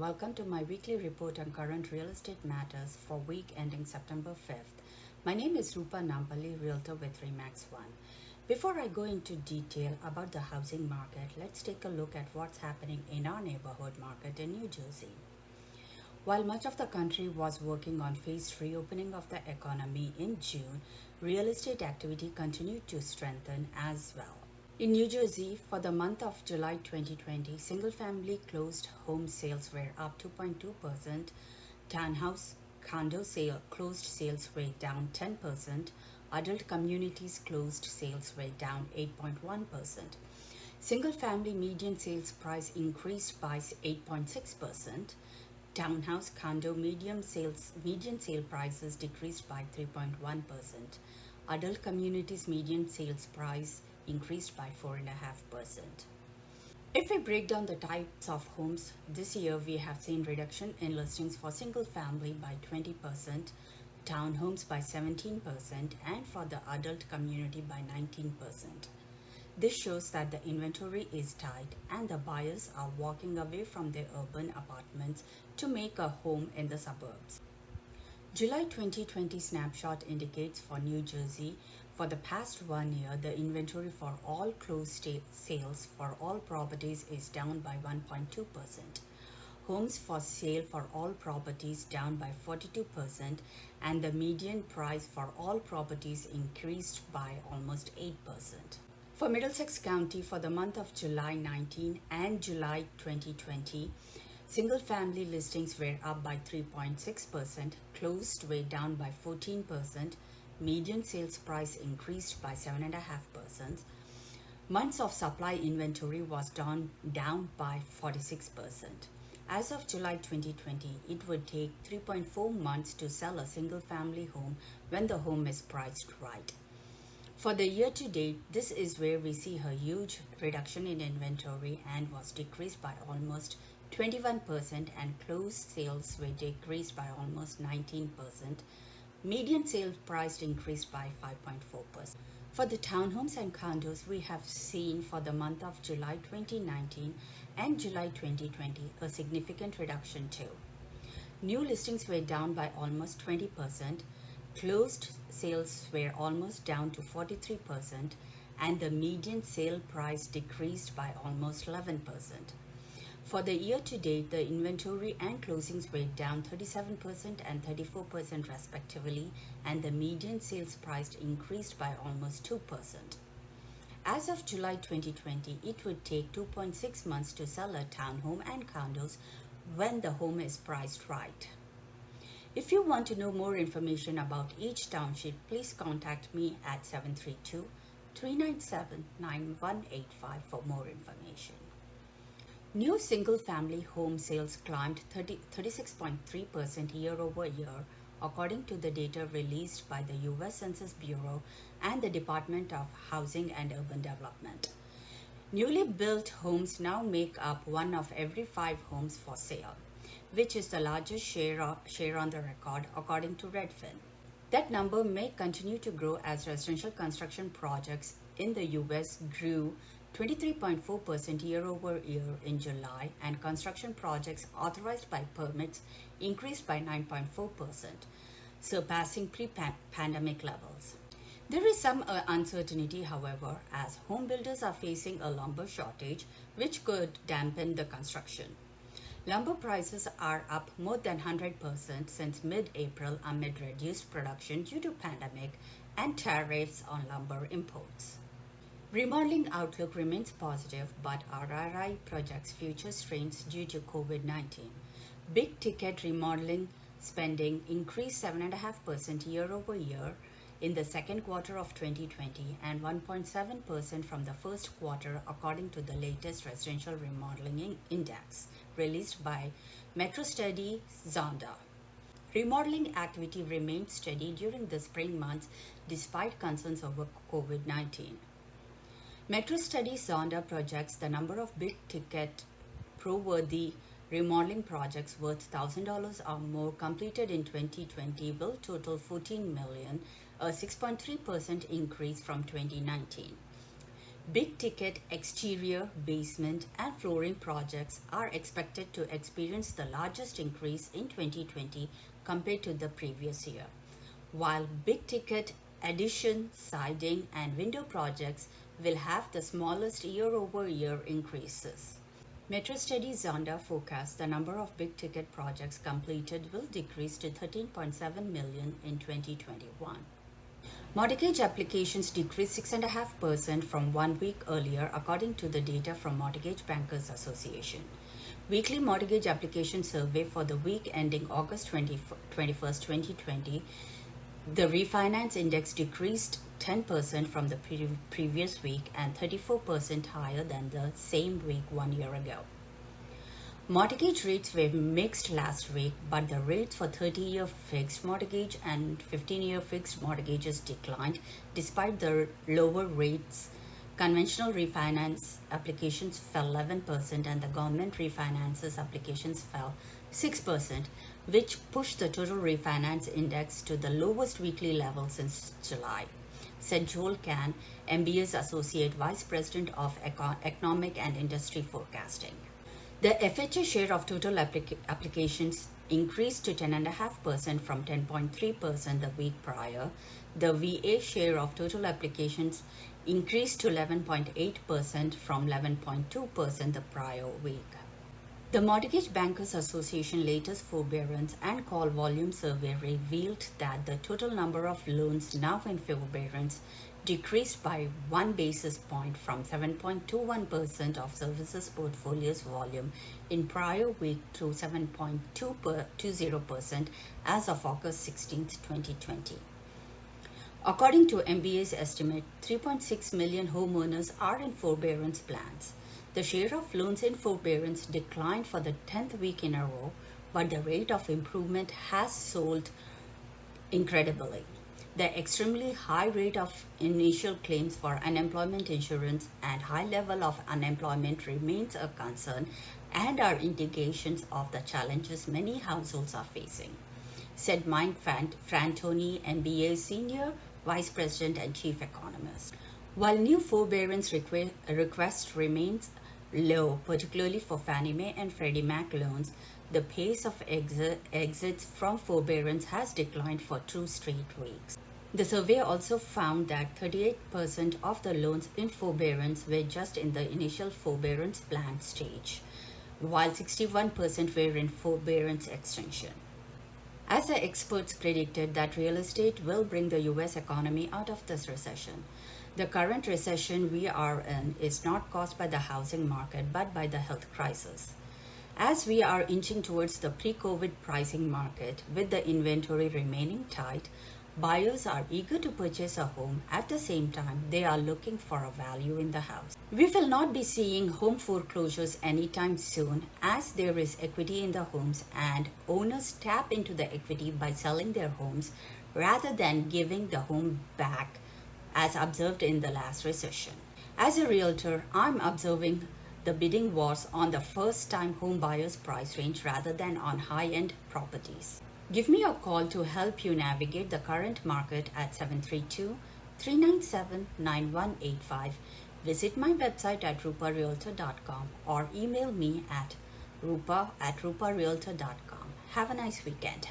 welcome to my weekly report on current real estate matters for week ending September 5th. My name is Rupa Nampally, Realtor with Remax One. Before I go into detail about the housing market, let's take a look at what's happening in our neighborhood market in New Jersey. While much of the country was working on phased reopening of the economy in June, real estate activity continued to strengthen as well. In New Jersey, for the month of July 2020, single-family closed home sales were up 2.2%, townhouse condo closed sales were down 10%, adult communities closed sales were down 8.1%. Single-family median sales price increased by 8.6%. Townhouse condo median sale prices decreased by 3.1%. Adult communities median sales price increased by 4.5%. If we break down the types of homes, this year we have seen reduction in listings for single family by 20%, townhomes by 17%, and for the adult community by 19%. This shows that the inventory is tight and the buyers are walking away from their urban apartments to make a home in the suburbs. July 2020 snapshot indicates for New Jersey, for the past 1 year, the inventory for all closed sales for all properties is down by 1.2%. Homes for sale for all properties down by 42%, and the median price for all properties increased by almost 8%. For Middlesex County, for the month of July 19 and July 2020, single-family listings were up by 3.6%, closed were down by 14%, median sales price increased by 7.5%. Months of supply inventory was down by 46%. As of July 2020, it would take 3.4 months to sell a single-family home when the home is priced right. For the year to date, this is where we see a huge reduction in inventory and was decreased by almost 21%, and closed sales were decreased by almost 19%. Median sales price increased by 5.4%. For the townhomes and condos, we have seen for the month of July 2019 and July 2020 a significant reduction too. New listings were down by almost 20%. Closed sales were almost down to 43%, and the median sale price decreased by almost 11%. For the year to date, the inventory and closings were down 37% and 34% respectively, and the median sales price increased by almost 2%. As of July 2020, it would take 2.6 months to sell a townhome and condos when the home is priced right. If you want to know more information about each township, please contact me at 732-397-9185 for more information. New single-family home sales climbed 36.3% year-over-year, according to the data released by the U.S. Census Bureau and the Department of Housing and Urban Development. Newly built homes now make up 1 of every 5 homes for sale, which is the largest share on the record, according to Redfin. That number may continue to grow as residential construction projects in the U.S. grew 23.4% year-over-year in July, and construction projects authorized by permits increased by 9.4%, surpassing pre-pandemic levels. There is some uncertainty, however, as home builders are facing a lumber shortage, which could dampen the construction. Lumber prices are up more than 100% since mid-April amid reduced production due to pandemic and tariffs on lumber imports. Remodeling outlook remains positive, but RRI projects future strains due to COVID-19. Big ticket remodeling spending increased 7.5% year-over-year in the second quarter of 2020 and 1.7% from the first quarter, according to the latest residential remodeling index released by MetroStudy Zonda. Remodeling activity remained steady during the spring months despite concerns over COVID-19. MetroStudy Zonda projects the number of big-ticket, pro-worthy remodeling projects worth $1,000 or more completed in 2020 will total 14 million, a 6.3% increase from 2019. Big ticket exterior, basement, and flooring projects are expected to experience the largest increase in 2020 compared to the previous year, while big ticket addition, siding, and window projects will have the smallest year-over-year increases. MetroStudy Zonda forecasts the number of big ticket projects completed will decrease to 13.7 million in 2021. Mortgage applications decreased 6.5% from 1 week earlier, according to the data from Mortgage Bankers Association. Weekly mortgage application survey for the week ending August 21st, 2020, the refinance index decreased 10% from the previous week and 34% higher than the same week 1 year ago. Mortgage rates were mixed last week, but the rates for 30-year fixed mortgage and 15-year fixed mortgages declined despite the lower rates. Conventional refinance applications fell 11% and the government refinances applications fell 6%, which pushed the total refinance index to the lowest weekly level since July, said Joel Kahn, MBA's Associate Vice President of Economic and Industry Forecasting. The FHA share of total applications increased to 10.5% from 10.3% the week prior. The VA share of total applications increased to 11.8% from 11.2% the prior week. The Mortgage Bankers Association latest forbearance and call volume survey revealed that the total number of loans now in forbearance decreased by 1 basis point from 7.21% of services portfolio's volume in prior week to 7.20% as of August 16, 2020. According to MBA's estimate, 3.6 million homeowners are in forbearance plans. The share of loans in forbearance declined for the 10th week in a row, but the rate of improvement has soared incredibly. The extremely high rate of initial claims for unemployment insurance and high level of unemployment remains a concern and are indications of the challenges many households are facing, said Mike Frantoni, MBA Senior Vice President and Chief Economist. While new forbearance requests remains low, particularly for Fannie Mae and Freddie Mac loans, the pace of exits from forbearance has declined for 2 straight weeks. The survey also found that 38% of the loans in forbearance were just in the initial forbearance plan stage, while 61% were in forbearance extension. As the experts predicted that real estate will bring the US economy out of this recession. The current recession we are in is not caused by the housing market but by the health crisis. As we are inching towards the pre-COVID pricing market with the inventory remaining tight, buyers are eager to purchase a home. At the same time, they are looking for a value in the house. We will not be seeing home foreclosures anytime soon as there is equity in the homes and owners tap into the equity by selling their homes rather than giving the home back, as observed in the last recession. As a realtor, I'm observing the bidding wars on the first-time home buyers' price range rather than on high-end properties. Give me a call to help you navigate the current market at 732-397-9185. Visit my website at ruparealtor.com or email me at rupa@ruparealtor.com. Have a nice weekend.